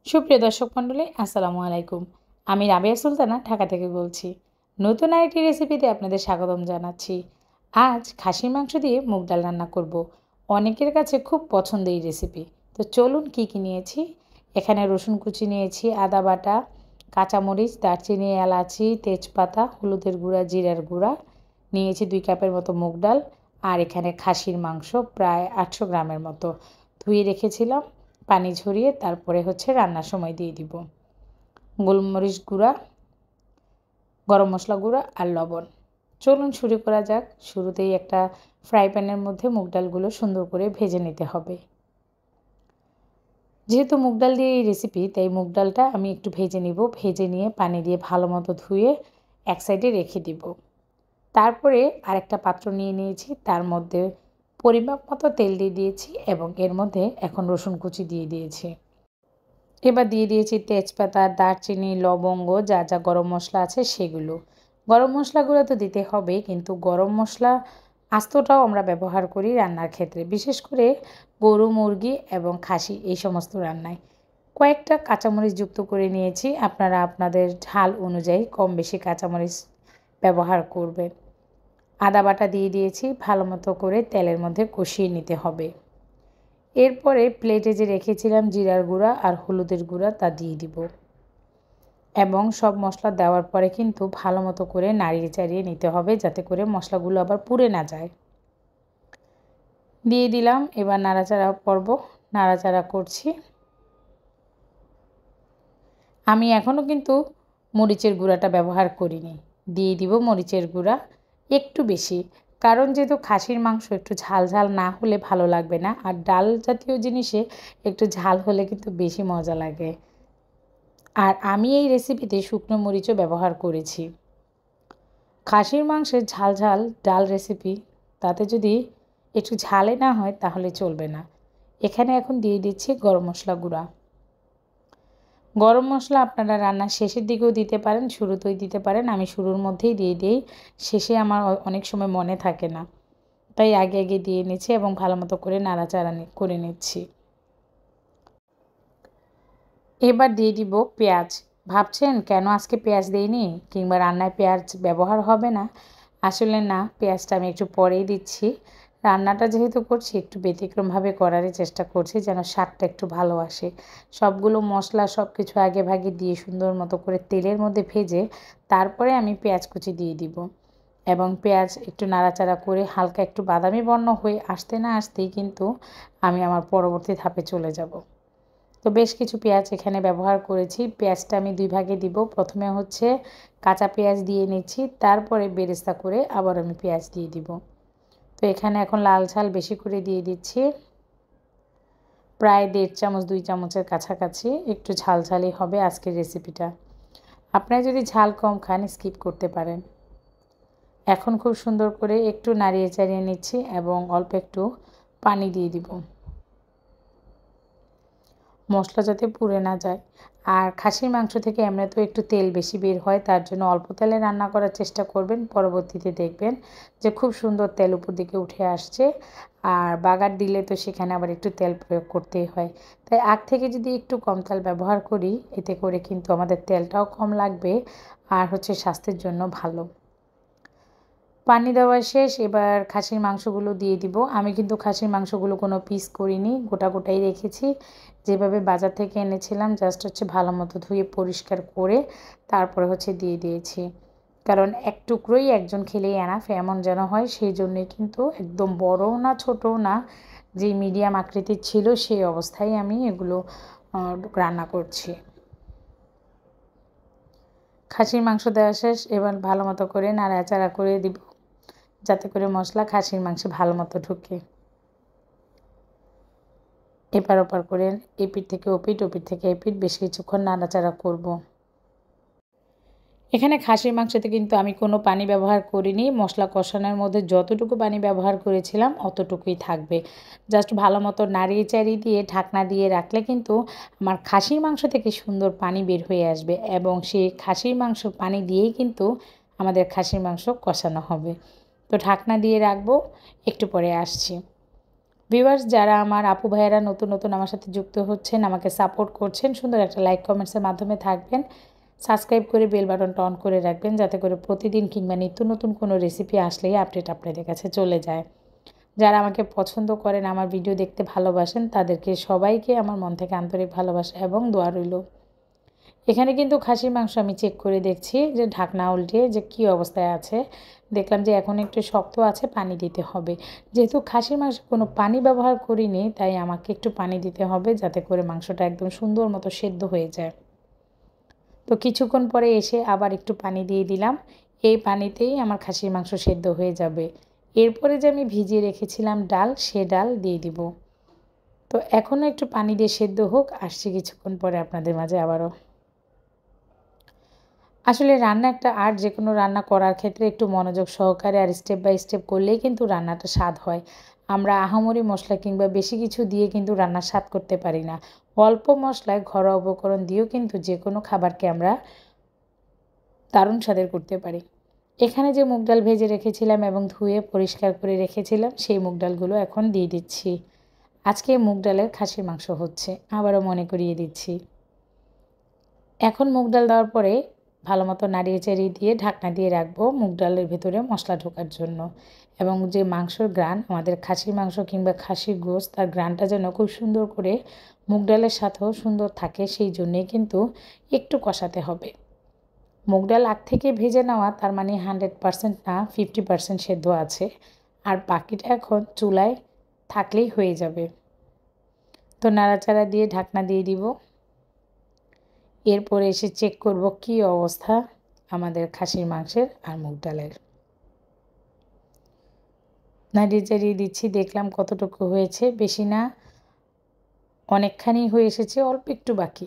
সুপ্রিয় দর্শক মণ্ডলী, আসসালামু আলাইকুম। আমি রাবেয়া সুলতানা ঢাকা থেকে বলছি। নতুন আরেকটি রেসিপিতে আপনাদের স্বাগতম জানাচ্ছি। আজ খাসির মাংস দিয়ে মুগ ডাল রান্না করব। অনেকের কাছে খুব পছন্দের এই রেসিপি। তো চলুন কী কী নিয়েছি। এখানে রসুন কুচি নিয়েছি, আদা বাটা, কাঁচামরিচ, দারচিনি, এলাচি, তেজপাতা, হলুদের গুঁড়া, জিরার গুঁড়া, নিয়েছি 2 কাপের মতো মুগ ডাল। আর এখানে খাসির মাংস প্রায় 800 গ্রামের মতো ধুয়ে রেখেছিলাম, পানি ঝরিয়ে। তারপরে রান্নার সময় দিয়ে দিব গোলমরিচ গুঁড়া, গরম মশলা গুঁড়া আর লবণ। চলুন শুরু করা যাক। শুরুতেই একটা ফ্রাই প্যানের মধ্যে মুগ ডালগুলো সুন্দর করে ভেজে নিতে হবে। যেহেতু মুগ ডাল দিয়ে এই রেসিপি, তাই মুগ ডালটা আমি একটু ভেজে নিব। ভেজে নিয়ে পানি দিয়ে ভালো মতো ধুয়ে এক সাইডে রেখে দিব। তারপরে আরেকটা পাত্র নিয়ে নিয়েছি, তার মধ্যে পরিমাপ মতো তেল দিয়ে দিয়েছি এবং এর মধ্যে এখন রসুন কুচি দিয়ে দিয়েছি। এবার দিয়ে দিয়েছি তেজপাতা, দারচিনি, লবঙ্গ, যা যা গরম মশলা আছে সেগুলো। গরম মশলাগুলো তো দিতে হবে, কিন্তু গরম মশলা আস্তটাও আমরা ব্যবহার করি রান্নার ক্ষেত্রে, বিশেষ করে গরু, মুরগি এবং খাসি এই সমস্ত রান্নায়। কয়েকটা কাঁচামরিচ যুক্ত করে নিয়েছি। আপনারা আপনাদের ঝাল অনুযায়ী কম বেশি কাঁচামরিচ ব্যবহার করবেন। আদা বাটা দিয়ে দিয়েছি, ভালো মতো করে তেলের মধ্যে কষিয়ে নিতে হবে। এরপরে প্লেটে যে রেখেছিলাম জিরার গুঁড়া আর হলুদের গুঁড়া, তা দিয়ে দিব এবং সব মশলা দেওয়ার পরে কিন্তু ভালো মতো করে নাড়িয়ে চাড়িয়ে নিতে হবে, যাতে করে মশলাগুলো আবার পুড়ে না যায়। দিয়ে দিলাম। এবার নাড়াচাড়া করব, নাড়াচাড়া করছি। আমি এখনও কিন্তু মরিচের গুঁড়াটা ব্যবহার করিনি। দিয়ে দিব মরিচের গুঁড়া একটু বেশি, কারণ যেহেতু খাসির মাংস একটু ঝাল ঝাল না হলে ভালো লাগবে না, আর ডাল জাতীয় জিনিসে একটু ঝাল হলে কিন্তু বেশি মজা লাগে। আর আমি এই রেসিপিতে শুকনো মরিচও ব্যবহার করেছি। খাসির মাংসের ঝাল ঝাল ডাল রেসিপি, তাতে যদি একটু ঝালে না হয় তাহলে চলবে না। এখানে এখন দিয়ে দিচ্ছি গরম মশলা গুঁড়া। গরম মশলা আপনারা রান্নার শেষের দিকেও দিতে পারেন, শুরুতেই দিতে পারেন। আমি শুরুর মধ্যেই দিয়ে দিই, শেষে আমার অনেক সময় মনে থাকে না, তাই আগে আগে দিয়ে নিচ্ছি এবং ভালো মতো করে নাড়াচাড়া করে নিচ্ছি। এবার দিয়ে দিব পেঁয়াজ। ভাবছেন কেন আজকে পেঁয়াজ দেইনি কিংবা রান্নায় পেঁয়াজ ব্যবহার হবে না? আসলে না, পেঁয়াজটা আমি একটু পরেই দিচ্ছি। রান্নাটা যেহেতু করছি একটু ব্যতিক্রমভাবে করারই চেষ্টা করছি, যেন স্বাদটা একটু ভালো আসে। সবগুলো মশলা সব কিছু আগে ভাগে দিয়ে সুন্দর মতো করে তেলের মধ্যে ভেজে তারপরে আমি পেঁয়াজ কুচি দিয়ে দিব এবং পেঁয়াজ একটু নাড়াচাড়া করে হালকা একটু বাদামি বর্ণ হয়ে আসতে না আসতেই কিন্তু আমি আমার পরবর্তী ধাপে চলে যাব। তো বেশ কিছু পেঁয়াজ এখানে ব্যবহার করেছি। পেঁয়াজটা আমি 2 ভাগে দিব। প্রথমে কাঁচা পেঁয়াজ দিয়ে নিচ্ছি, তারপরে বেরেস্তা করে আবার আমি পেঁয়াজ দিয়ে দিব। তো এখানে এখন লাল ঝাল বেশি করে দিয়ে দিচ্ছি, প্রায় 1.5 চামচ 2 চামচের কাছাকাছি। একটু ঝাল ঝালই হবে আজকের রেসিপিটা। আপনারা যদি ঝাল কম খান স্কিপ করতে পারেন। এখন খুব সুন্দর করে একটু নাড়িয়ে চাড়িয়ে নিচ্ছি এবং অল্প একটু পানি দিয়ে দিব, মশলা যাতে পুড়ে না যায়। আর খাসির মাংস থেকে এমনিতেও একটু তেল বেশি বের হয়, তার জন্য অল্প তেলে রান্না করার চেষ্টা করবেন। পরবর্তীতে দেখবেন যে খুব সুন্দর তেল উপর দিকে উঠে আসছে। আর বাগার দিলে তো সেখানে আবার একটু তেল প্রয়োগ করতেই হয়, তাই আগ থেকে যদি একটু কম তেল ব্যবহার করি, এতে করে কিন্তু আমাদের তেলটাও কম লাগবে আর স্বাস্থ্যের জন্য ভালো। পানি দেওয়া শেষ, এবার খাসির মাংসগুলো দিয়ে দিব। আমি কিন্তু খাসির মাংসগুলো কোনো পিস করিনি, গোটা গোটাই রেখেছি। যেভাবে বাজার থেকে এনেছিলাম, জাস্ট ভালো মতো ধুয়ে পরিষ্কার করে তারপরে দিয়ে দিয়েছি। কারণ এক টুকরোই একজন খেলেই এনাফ, এমন যেন হয়। সেই জন্যই কিন্তু একদম বড়ও না ছোটও না, যে মিডিয়াম আকৃতির ছিল সেই অবস্থায় আমি এগুলো রান্না করছি। খাসির মাংস দেওয়া শেষ, এবার ভালো মতো করে নাড়াচাড়া করে দিব, যাতে করে মশলা খাসির মাংসে ভালো মতো ঢুকে। এপার ওপার করে এপিঠ থেকে ওপিঠ, ওপিঠ থেকে এপিঠ বেশ কিছুক্ষণ নাড়াচাড়া করব। এখানে খাসির মাংসতে কিন্তু আমি কোনো পানি ব্যবহার করিনি। মশলা কষানোর মধ্যে যতটুকু পানি ব্যবহার করেছিলাম অতটুকুই থাকবে। জাস্ট ভালো মতো নাড়িয়ে চাড়িয়ে দিয়ে ঢাকনা দিয়ে রাখলে কিন্তু আমার খাসির মাংস থেকে সুন্দর পানি বের হয়ে আসবে এবং সেই খাসির মাংস পানি দিয়েই কিন্তু আমাদের খাসির মাংস কষানো হবে। তো ঢাকনা দিয়ে রাখবো, একটু পরে আসছি। ভিউয়ার্স যারা আমার আপু ভাইয়েরা নতুন নতুন আমার সাথে যুক্ত হচ্ছেন, আমাকে সাপোর্ট করছেন, সুন্দর একটা লাইক কমেন্টসের মাধ্যমে থাকবেন। সাবস্ক্রাইব করে বেল বাটনটা অন করে রাখবেন, যাতে করে প্রতিদিন কিংবা নিত্য নতুন কোনো রেসিপি আসলেই আপডেট আপনাদের কাছে চলে যায়। যারা আমাকে পছন্দ করেন, আমার ভিডিও দেখতে ভালোবাসেন, তাদেরকে সবাইকে আমার মন থেকে আন্তরিক ভালোবাসা এবং দোয়া রইল। এখানে কিন্তু খাসির মাংস আমি চেক করে দেখছি যে ঢাকনা উল্টিয়ে যে কী অবস্থায় আছে। দেখলাম যে এখন একটু শক্ত আছে, পানি দিতে হবে। যেহেতু খাসির মাংসে কোনো পানি ব্যবহার করিনি, তাই আমাকে একটু পানি দিতে হবে, যাতে করে মাংসটা একদম সুন্দর মতো সেদ্ধ হয়ে যায়। তো কিছুক্ষণ পরে এসে আবার একটু পানি দিয়ে দিলাম। এই পানিতেই আমার খাসির মাংস সেদ্ধ হয়ে যাবে। এরপরে যে আমি ভিজিয়ে রেখেছিলাম ডাল, সে ডাল দিয়ে দিব। তো এখনও একটু পানি দিয়ে সেদ্ধ হোক, আসছি কিছুক্ষণ পরে আপনাদের মাঝে আবারও। আসলে রান্না একটা আর্ট, যে কোনো রান্না করার ক্ষেত্রে একটু মনোযোগ সহকারে আর স্টেপ বাই স্টেপ করলেই কিন্তু রান্নাটা স্বাদ হয়। আমরা আহামরি মশলা কিংবা বেশি কিছু দিয়ে কিন্তু রান্নার স্বাদ করতে পারি না। অল্প মশলায় ঘরোয়া উপকরণ দিয়েও কিন্তু যে কোনো খাবারকে আমরা দারুণ স্বাদের করতে পারি। এখানে যে মুগ ডাল ভেজে রেখেছিলাম এবং ধুয়ে পরিষ্কার করে রেখেছিলাম, সেই মুগ ডালগুলো এখন দিয়ে দিচ্ছি। আজকে মুগ ডালের খাসির মাংস হচ্ছে, আবারও মনে করিয়ে দিচ্ছি। এখন মুগ ডাল দেওয়ার পরে ভালো মতো নাড়িয়ে চাড়িয়ে দিয়ে ঢাকনা দিয়ে রাখবো মুগ ডালের ভেতরে মশলা ঢোকার জন্য, এবং যে মাংসর গ্রান, আমাদের খাসির মাংস কিংবা খাসির গোশত, তার গ্রানটা যেন খুব সুন্দর করে মুগ ডালের সাথেও সুন্দর থাকে, সেই জন্যেই কিন্তু একটু কষাতে হবে। মুগ ডাল আগ থেকে ভেজে নেওয়া, তার মানে 100% না, 50% সেদ্ধ আছে, আর বাকিটা এখন চুলায় থাকলেই হয়ে যাবে। তো নাড়াচাড়া দিয়ে ঢাকনা দিয়ে দিব। এরপরে এসে চেক করব কি অবস্থা আমাদের খাসির মাংসের আর মুগ ডালের। নাড়িয়ে চাড়িয়ে দিচ্ছি, দেখলাম কতটুকু হয়েছে, বেশি না, অনেকখানি হয়ে এসেছে, অল্প একটু বাকি।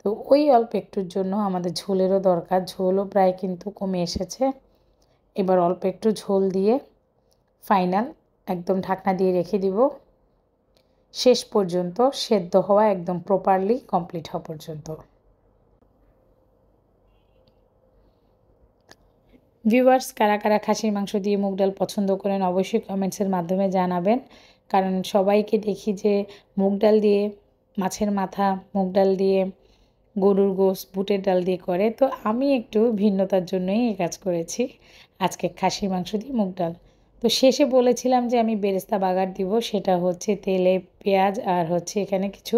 তো ওই অল্প একটুর জন্য আমাদের ঝোলেরও দরকার, ঝোলও প্রায় কিন্তু কমে এসেছে। এবার অল্প একটু ঝোল দিয়ে ফাইনাল একদম ঢাকনা দিয়ে রেখে দিব, শেষ পর্যন্ত সেদ্ধ হওয়া একদম প্রপারলি কমপ্লিট হওয়া পর্যন্ত। ভিউয়ার্স কারা কারা খাসির মাংস দিয়ে মুগ ডাল পছন্দ করেন, অবশ্যই কমেন্টসের মাধ্যমে জানাবেন। কারণ সবাইকে দেখি যে মুগ ডাল দিয়ে মাছের মাথা, মুগ ডাল দিয়ে গরুর গোশত, বুটের ডাল দিয়ে করে। তো আমি একটু ভিন্নতার জন্যই এই কাজ করেছি, আজকে খাসির মাংস দিয়ে মুগ ডাল। তো শেষে বলেছিলাম যে আমি বেরেস্তা বাগার দিব, সেটা হচ্ছে তেলে পেঁয়াজ আর হচ্ছে এখানে কিছু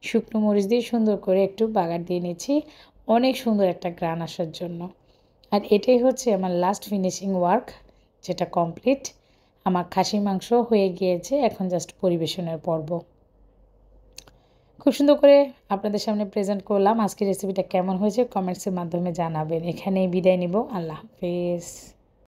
শুকনো মরিচ দিয়ে সুন্দর করে একটু বাগার দিয়ে নিচ্ছি, অনেক সুন্দর একটা গ্রান আসার জন্য। আর এটাই হচ্ছে আমার লাস্ট ফিনিশিং ওয়ার্ক, যেটা কমপ্লিট। আমার খাসির মাংস হয়ে গিয়েছে, এখন জাস্ট পরিবেশনের পর্ব। খুব সুন্দর করে আপনাদের সামনে প্রেজেন্ট করলাম। আজকের রেসিপিটা কেমন হয়েছে কমেন্টসের মাধ্যমে জানাবেন। এখানেই বিদায় নিব, আল্লাহ হাফেজ।